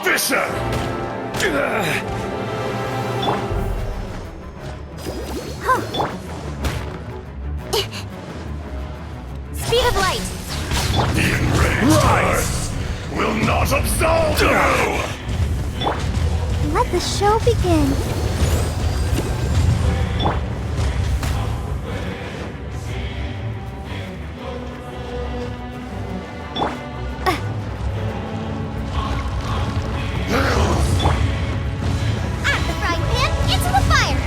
Fisher! Speed of light! The enraged Earth will not absolve you! Let the show begin. Out of the frying pan, into the fire!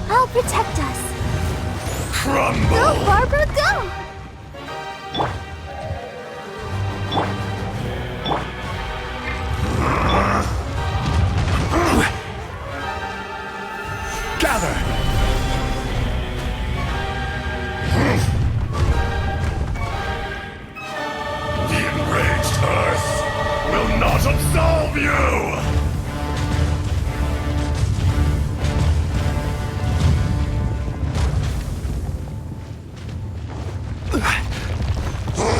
I'll protect us. Crumble! Go, Barbara, go! Gather! The enraged Earth will not absolve you!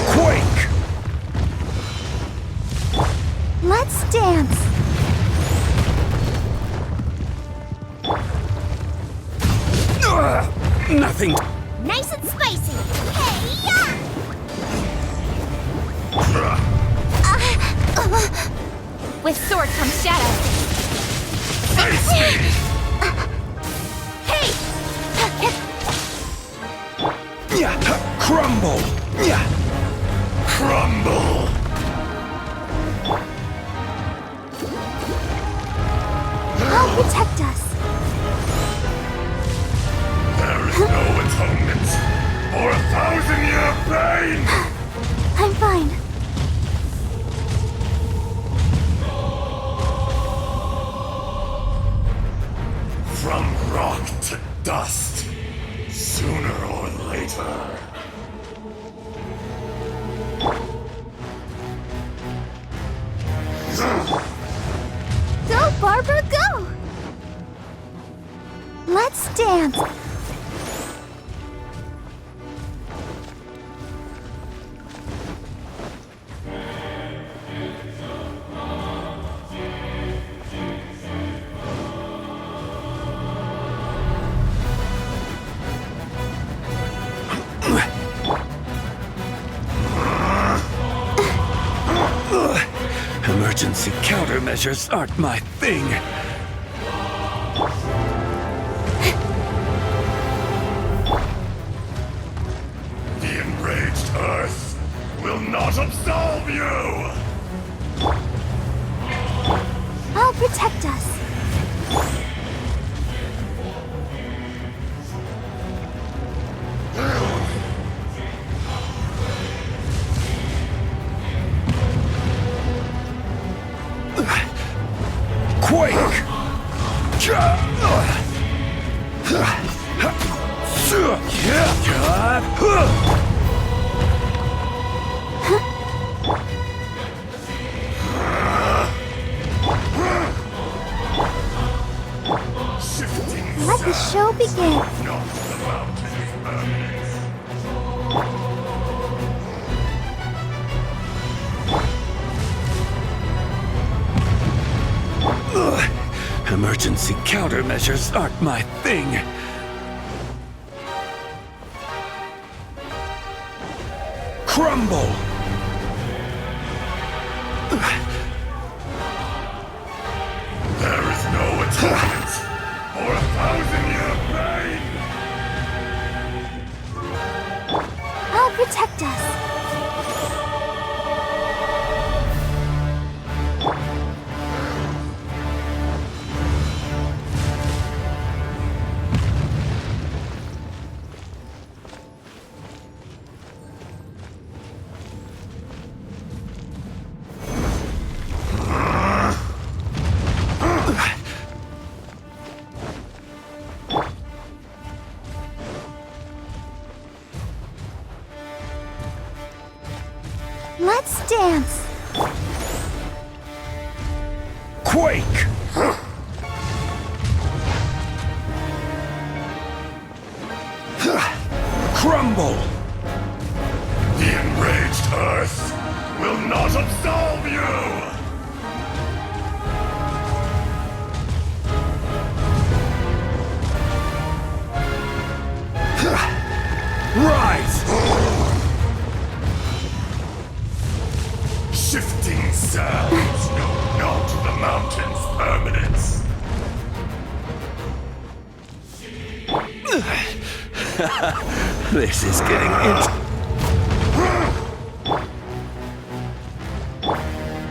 Quake! Let's dance. Nothing. Nice and spicy. Hey-ya! With sword comes shadow. Face me! Hey! Crumble! Crumble! I'll protect us. There is no atonement for 1,000-year pain! I'm fine. From rock to dust, sooner or later. Go, Barbara, go! Let's dance. Emergency countermeasures aren't my thing. The enraged Earth will not absolve you! I'll protect us. Quake! Shifting Let the show begin. not the mountain's permanence. Emergency countermeasures aren't my thing. Crumble! There is no atonement for 1,000-year pain! I'll protect us. Quake! Crumble! The enraged Earth will not absolve you! Rise! Shifting sands know not the mountain's permanence. This is getting interesting.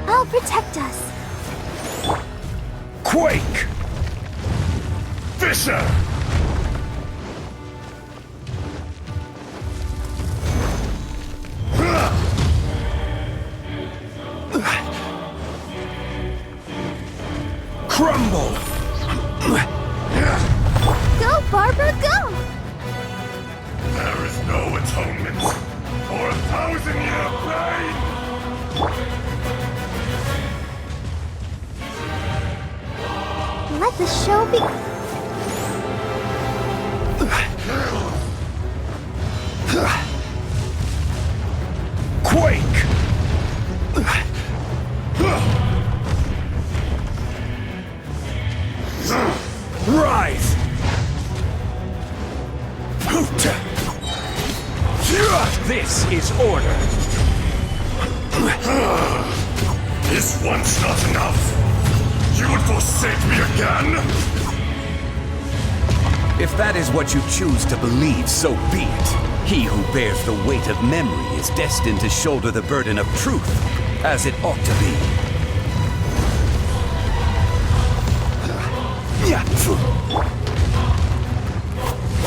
I'll protect us. Quake! Fisher! Crumble! Go, Barbara, go! There is no atonement for 1,000-year pain! Let the show be. Quake! Rise! This is order. Is once not enough? You would forsake me again? If that is what you choose to believe, so be it. He who bears the weight of memory is destined to shoulder the burden of truth, as it ought to be.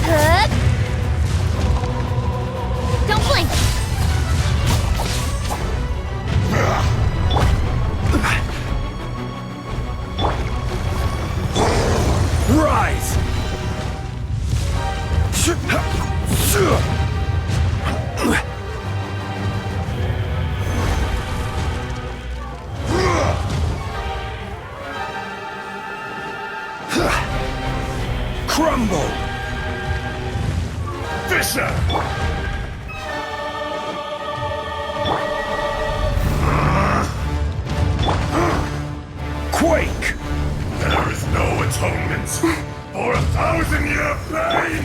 Good. Don't blink. Rise! Crumble! Fisher! Quake! There is no atonement for 1,000-year pain!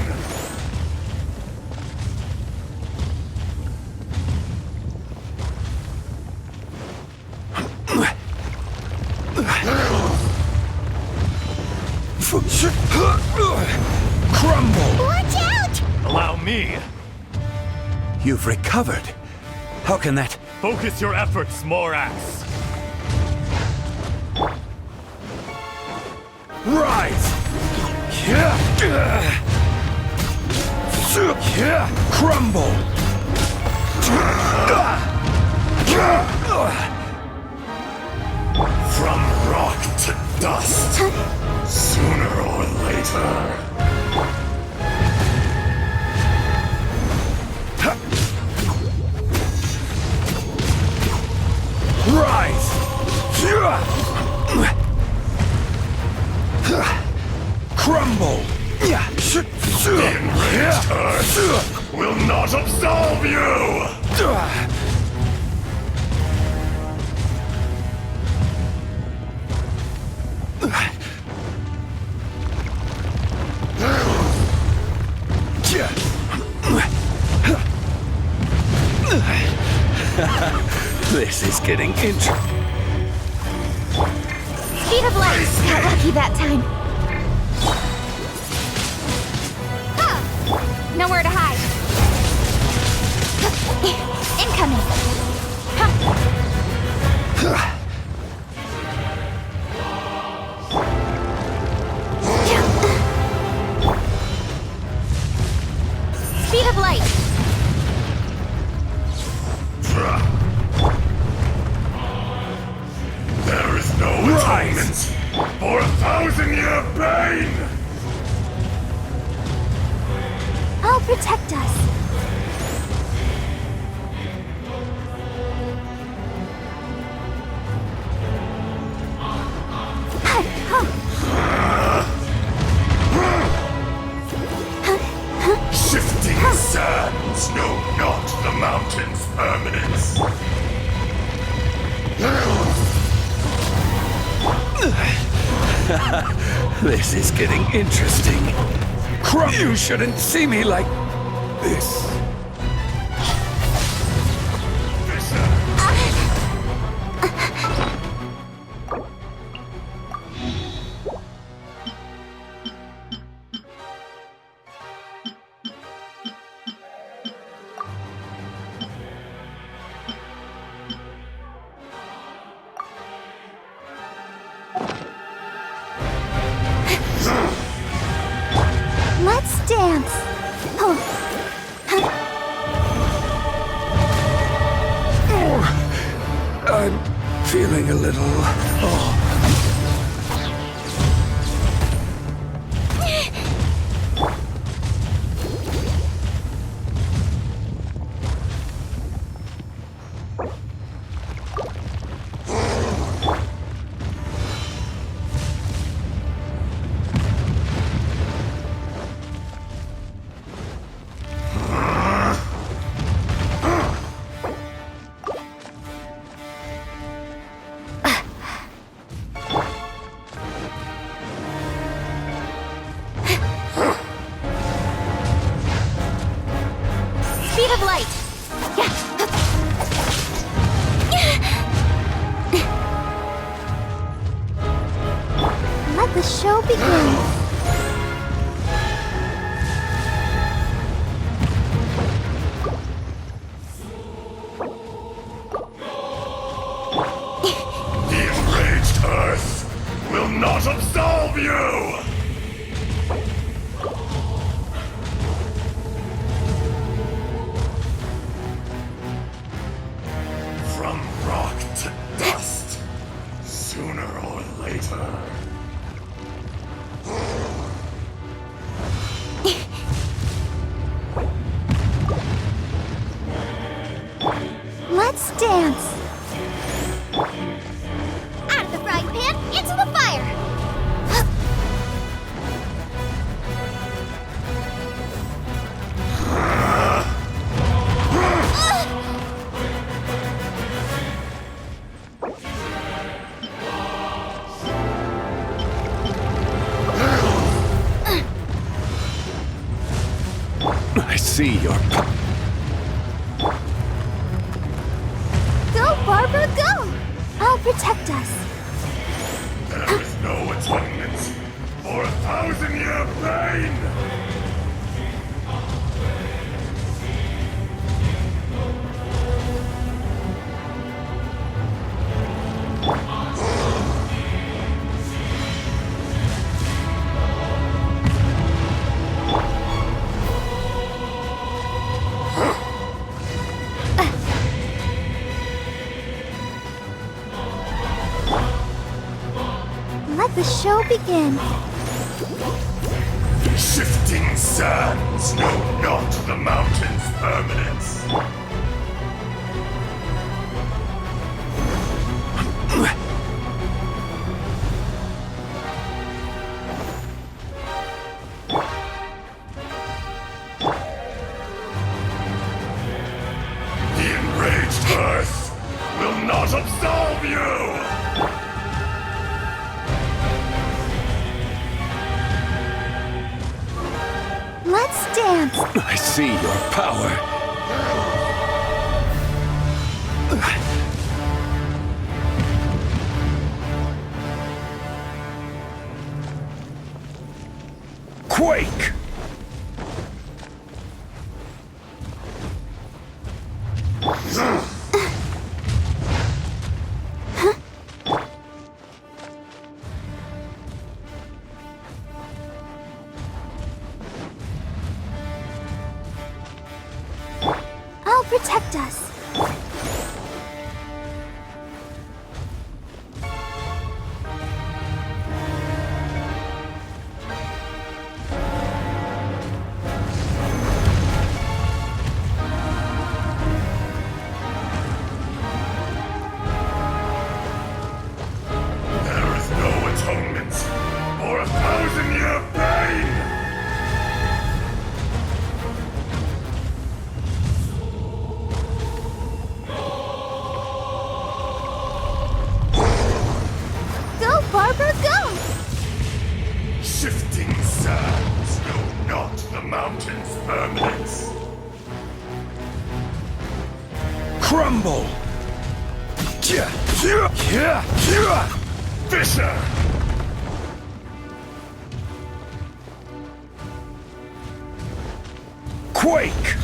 Crumble! Watch out! Allow me! You've recovered. How can that... Focus your efforts, Morax! Rise! Crumble! From rock to dust, sooner or later. Rise! Crumble! The enraged Earth will not absolve you! This is getting interesting. Speed of light. Got lucky that time. Ah! Nowhere to hide. Incoming. Speed of light. There is no atonement for 1,000-year pain! I'll protect us. This is getting interesting. You shouldn't see me like this. Let's dance. Oh. I'm feeling a little... Oh. Speed of light. Let the show begin. The enraged Earth will not absolve you! From rock to dust, sooner or later. Let's dance. Out of the frying pan, into the fire. I see your... Go, Barbara, go! I'll protect us. There is no atonement for 1,000-year pain! Let the show begin. Shifting sands know not the mountain's permanence. The enraged Earth will not absolve you! Let's dance. I see your power. Quake! I'll protect us. There is no atonement for 1,000-year pain! mountain's permanence. Crumble! Fisher! Quake!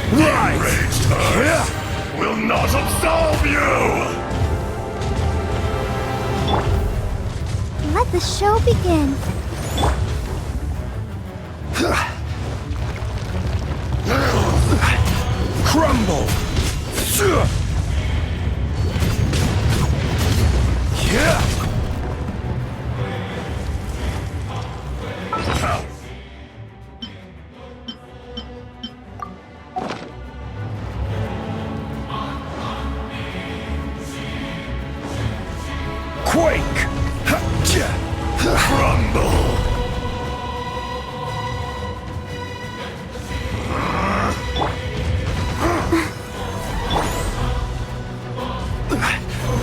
Enraged Earth will not absolve you! Let the show begin. Crumble! Quake! Crumble!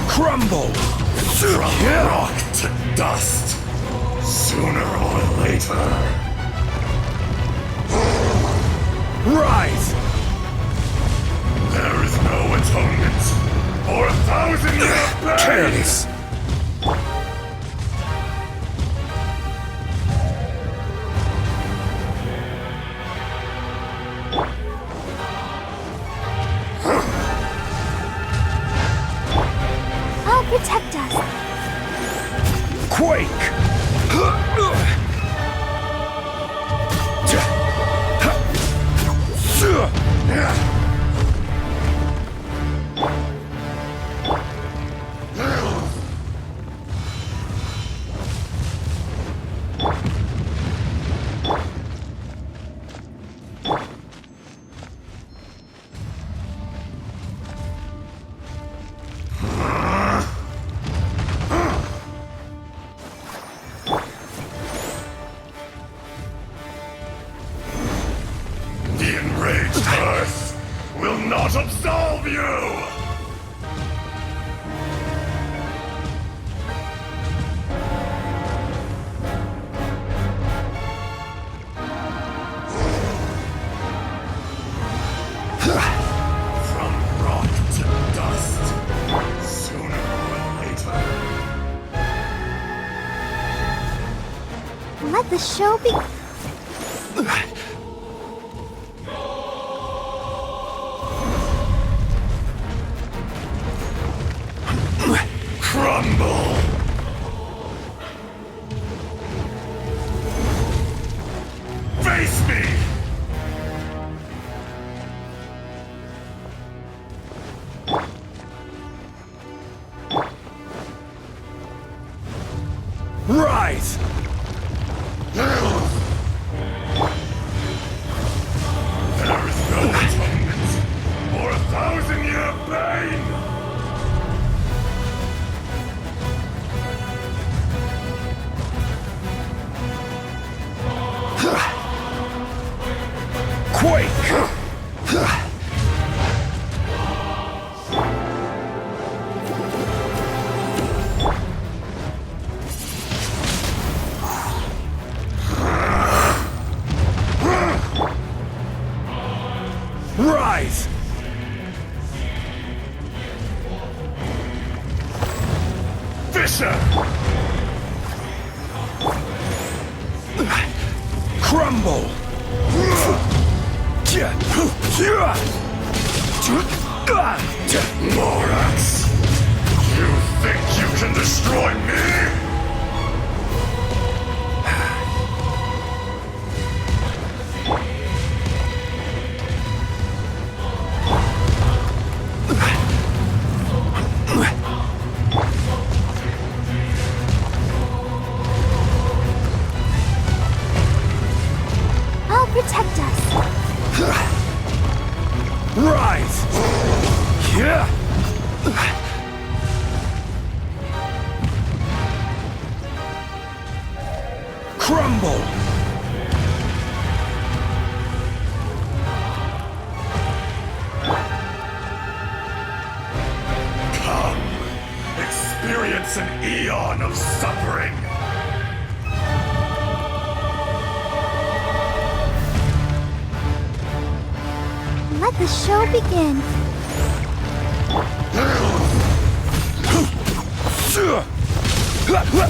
Crumble! From rock to dust, sooner or later. Rise! There is no atonement for 1,000-year pain! Careless! I'll protect us. Quake! The enraged Earth will not absolve you! From rock to dust, sooner or later. Let the show begin. Crumble! Face me! Rise! There is no atonement for 1,000-year pain! Quake! Rise! Fisher! Crumble! Morax! You think you can destroy me? I'll protect us. Rise! Crumble! Come, experience an eon of suffering. Let the show begin.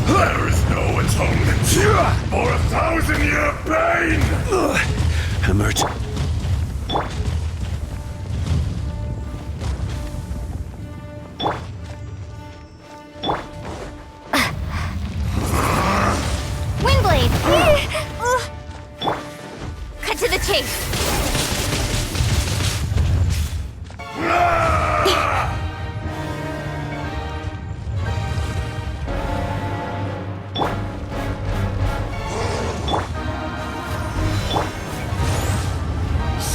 There is no atonement for 1,000-year pain! Emerge. Windblade! Cut to the chase.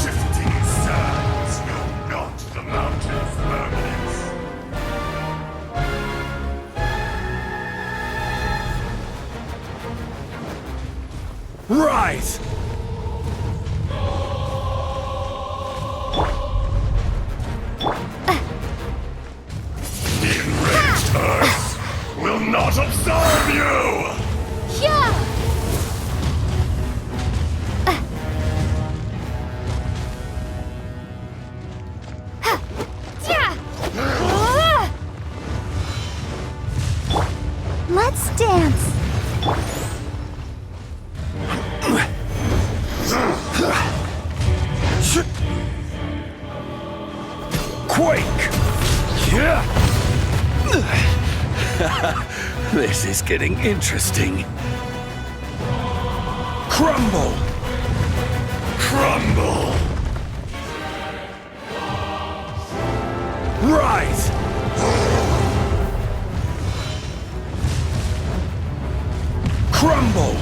Shifting sands know not the mountain's permanence. Rise! The enraged earth will not absolve you! Yeah! Yeah! Let's dance. Quake! Yeah! This is getting interesting. Crumble! Crumble! Rise! Crumble!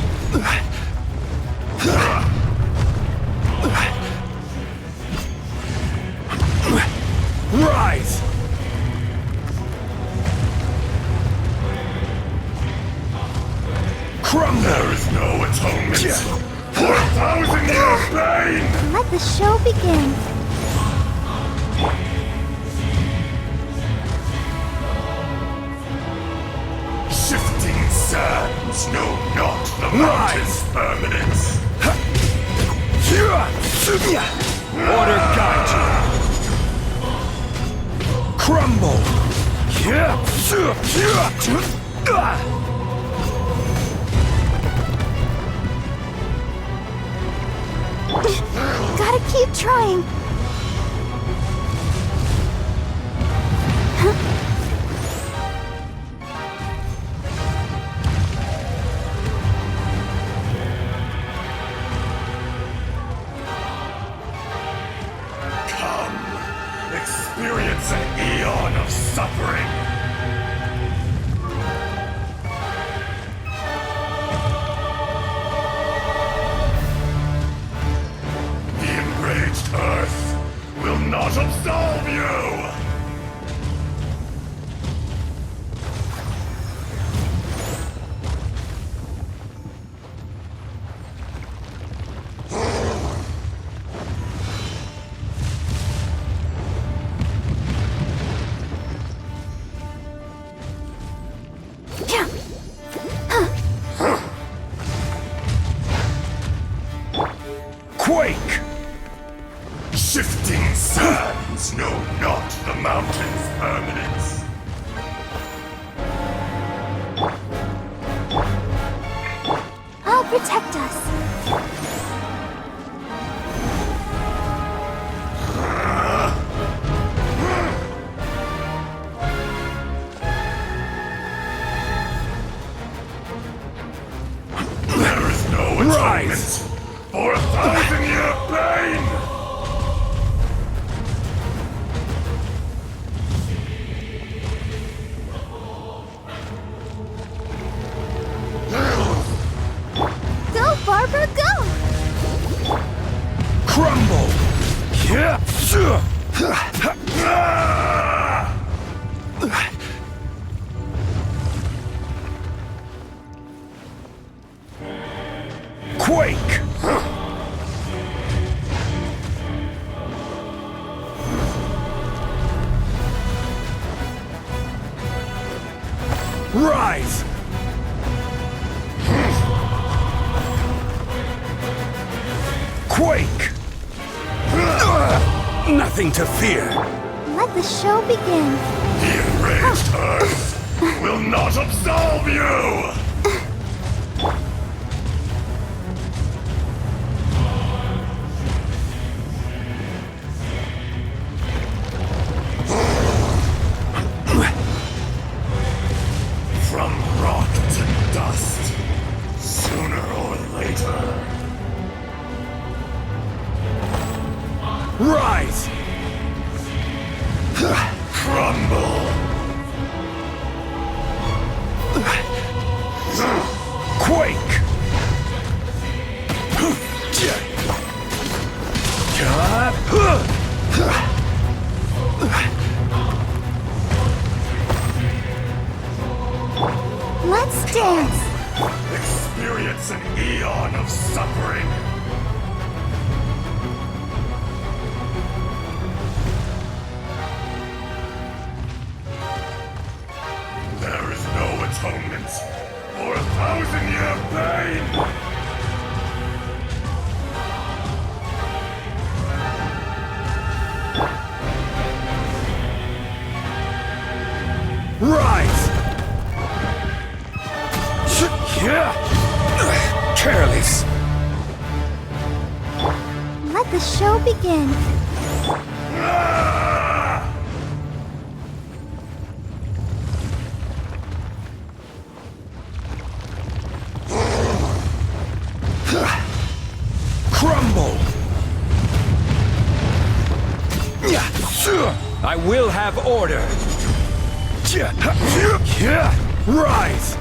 Rise! Crumble! There is no atonement for 1,000-year pain! Let the show begin. Shifting sands know not the mountain's permanence. Order guide you. Crumble! Gotta keep trying. Come, experience an eon of suffering. The enraged earth will not absolve you! Quake! Shifting sands know not the mountain's permanence. I'll protect us. There is no atonement for 1,000-year pain! Go, Barbara, go! Crumble! Quake! Rise! Quake! Nothing to fear. Let the show begin. The enraged Earth will not absolve you! From rock to dust, sooner or later. Rise! Crumble! Quake! Let's dance. Experience an eon of suffering. There is no atonement for 1,000-year pain! Rise! Careless! Let the show begin. Ah! Crumble! I will have order! Rise!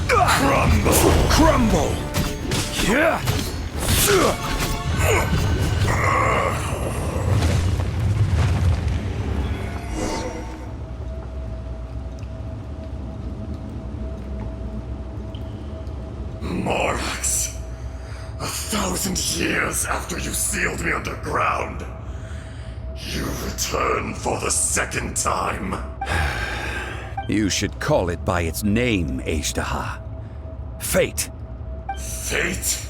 Crumble! Crumble! Morax, 1,000 years after you sealed me underground, you return for the second time. You should call it by its name, Azhdaha. Fate. Fate?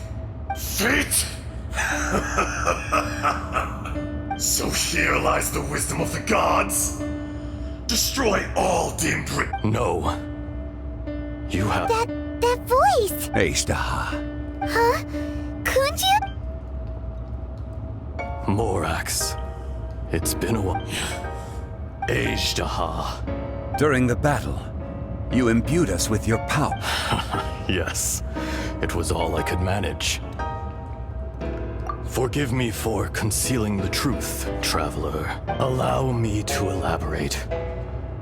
Fate? So here lies the wisdom of the gods. Destroy all deemed No. You have. That voice. Azhdaha. Huh? Kunja? Morax. It's been a while. Azhdaha. During the battle, you imbued us with your power. Yes, it was all I could manage. Forgive me for concealing the truth, traveler. Allow me to elaborate.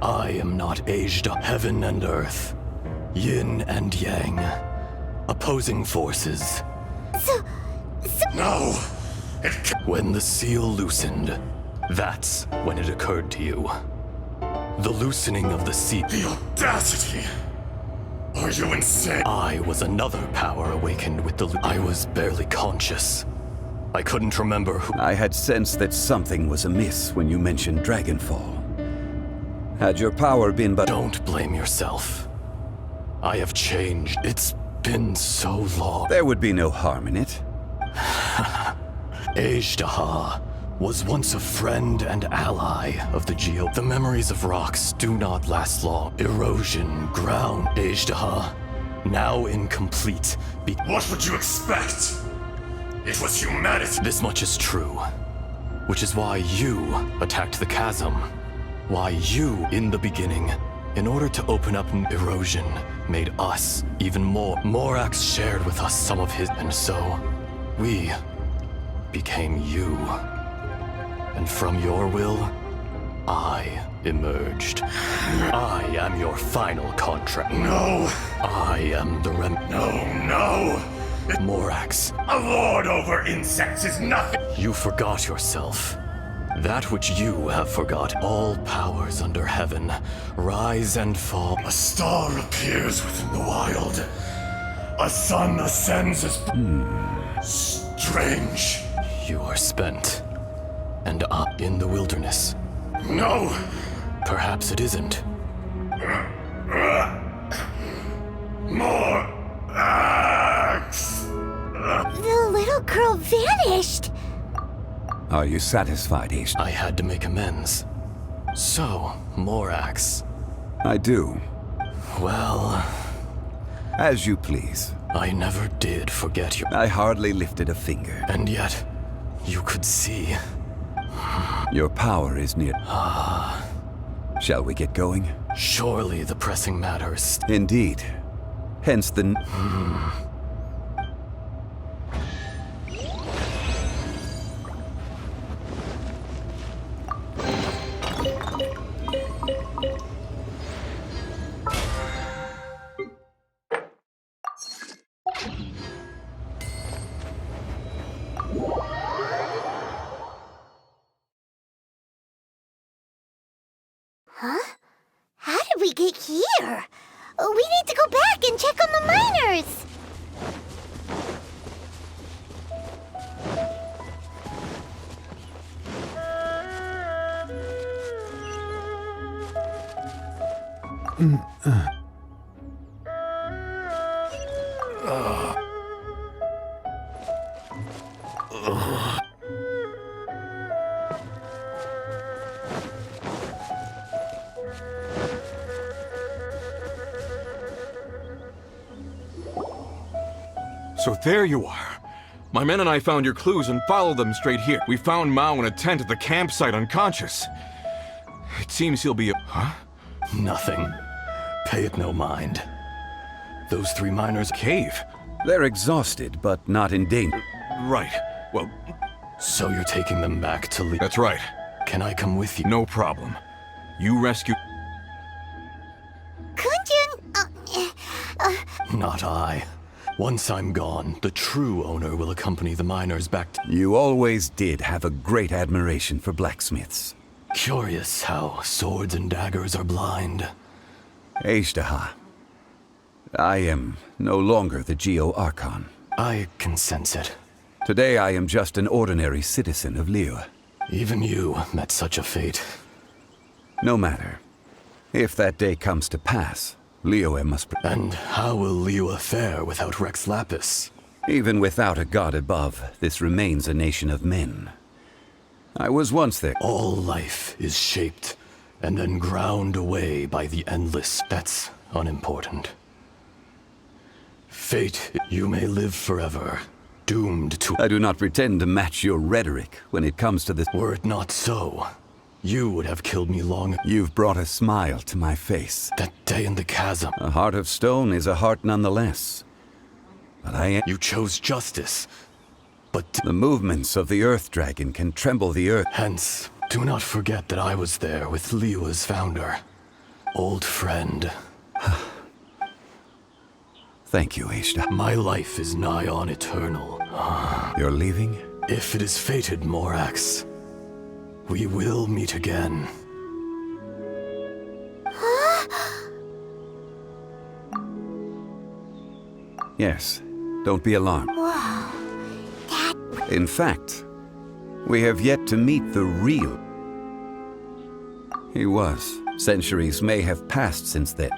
I am not Azhdaha. Heaven and earth, yin and yang, opposing forces. No! When the seal loosened, that's when it occurred to you. The loosening of the seal. The audacity! Are you insane? I was another power awakened with the I was barely conscious. I couldn't remember who. I had sensed that something was amiss when you mentioned Dragonfall. Had your power been but... Don't blame yourself. I have changed. It's been so long. There would be no harm in it. Azhdaha was once a friend and ally of the Geo. The memories of rocks do not last long. Erosion, ground, Azhdaha, now incomplete. What would you expect? It was humanity. This much is true. Which is why you attacked the chasm. Why you, in the beginning, in order to open up erosion, made us even more. Morax shared with us some of his, and so we became you. And from your will, I emerged. I am your final contract. No! I am the No! Morax, A lord over insects is nothing! you forgot yourself. That which you have forgot. All powers under heaven rise and fall. A star appears within the wild, A sun ascends as... Strange. You are spent. And in the wilderness. No! Perhaps it isn't. More axe! The little girl vanished. Are you satisfied, Azhdaha? I had to make amends. So, Morax. I do. Well, As you please. I never did forget you. I hardly lifted a finger. And yet, you could see. Your power is near. Shall we get going? Surely the pressing matters. Indeed. Hence the... Huh? How did we get here? We need to go back and check on the miners. So there you are. My men and I found your clues and followed them straight here. We found Mao in a tent at the campsite unconscious. It seems he'll be a... Huh? Nothing. Pay it no mind. Those three miners... Cave? They're exhausted, but not in danger. Right. Well, So you're taking them back to Li... that's right. Can I come with you? No problem. You rescue... Kunjun, Not I. Once I'm gone, the true owner will accompany the miners back to... You always did have a great admiration for blacksmiths. Curious how swords and daggers are blind. Azhdaha. I am no longer the Geo Archon. I can sense it. Today I am just an ordinary citizen of Liyue. Even you met such a fate. No matter. If that day comes to pass, Liyue must... And how will Liyue fare without Rex Lapis? Even without a god above, this remains a nation of men. I was once there. All life is shaped and then ground away by the endless. That's unimportant. Fate, you may live forever, doomed to... I do not pretend to match your rhetoric when it comes to this. Were it not so, you would have killed me long... You've brought a smile to my face. That day in the chasm. A heart of stone is a heart nonetheless. But I am... You chose justice, but... The movements of the Earth Dragon can tremble the earth. Hence, do not forget that I was there with Liyue's founder. Old friend. Thank you, Azhdaha. My life is nigh on eternal. You're leaving? If it is fated, Morax, we will meet again. Yes. Don't be alarmed. whoa, that... In fact, we have yet to meet the real. He was. Centuries may have passed since then.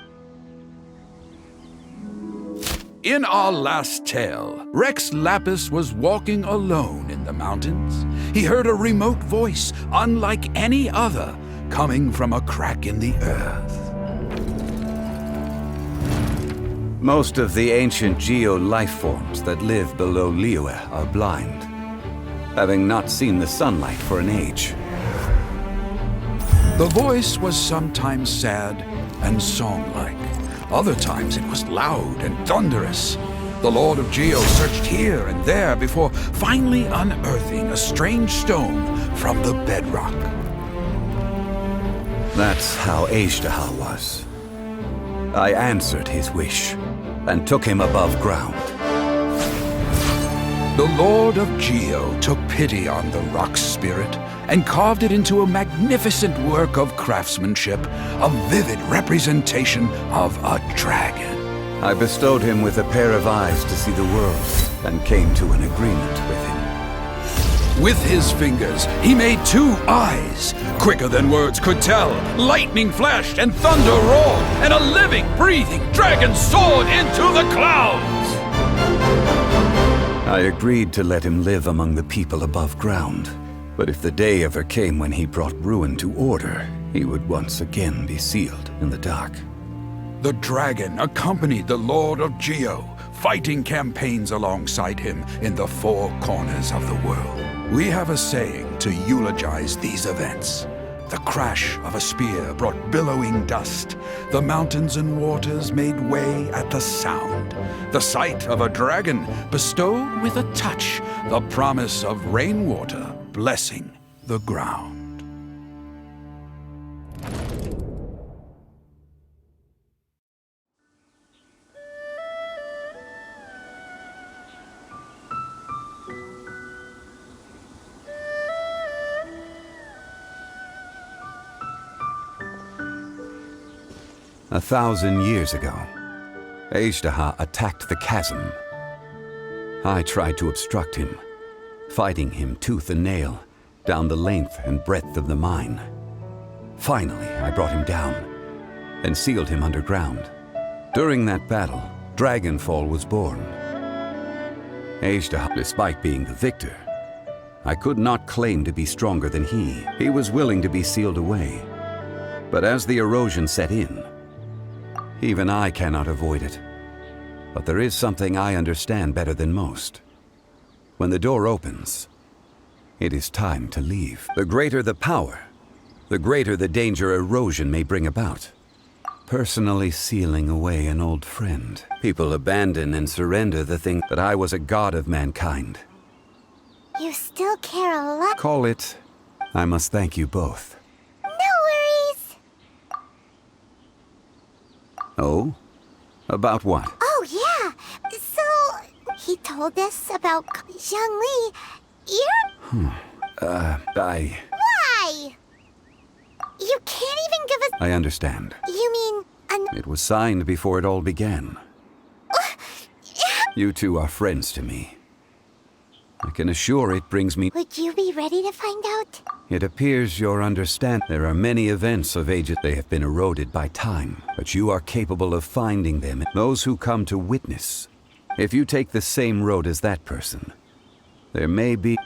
In our last tale, Rex Lapis was walking alone in the mountains. He heard a remote voice, unlike any other, coming from a crack in the earth. Most of the ancient Geo life forms that live below Liyue are blind, having not seen the sunlight for an age. The voice was sometimes sad and song-like. Other times it was loud and thunderous. The Lord of Geo searched here and there before finally unearthing a strange stone from the bedrock. That's how Azhdaha was. I answered his wish and took him above ground. The Lord of Geo took pity on the rock spirit and carved it into a magnificent work of craftsmanship, a vivid representation of a dragon. I bestowed him with a pair of eyes to see the world, and came to an agreement with him. With his fingers, he made 2 eyes, quicker than words could tell. Lightning flashed and thunder roared, and a living, breathing dragon soared into the clouds. I agreed to let him live among the people above ground. But if the day ever came when he brought ruin to order, he would once again be sealed in the dark. The dragon accompanied the Lord of Geo, fighting campaigns alongside him in the 4 corners of the world. We have a saying to eulogize these events. The crash of a spear brought billowing dust. The mountains and waters made way at the sound. The sight of a dragon bestowed with a touch the promise of rainwater blessing the ground. A 1,000 years ago, Azhdaha attacked the chasm. I tried to obstruct him, fighting him tooth and nail down the length and breadth of the mine. Finally, I brought him down and sealed him underground. During that battle, Dragonfall was born. Azhdaha, despite being the victor, I could not claim to be stronger than he. He was willing to be sealed away. But as the erosion set in, even I cannot avoid it. But there is something I understand better than most. When the door opens, it is time to leave. The greater the power, the greater the danger erosion may bring about. Personally sealing away an old friend. People abandon and surrender the thing that I was a god of mankind. You still care a lot. Call it, I must thank you both. No worries. Oh? About what? Oh, yeah. So, he told us about Zhangli. You're... Why? You can't even give us... I understand. You mean... It was signed before it all began. You two are friends to me. I can assure it brings me... Would you be ready to find out? It appears you're understand. There are many events of ages. They have been eroded by time, but you are capable of finding them. Those who come to witness. If you take the same road as that person, there may be...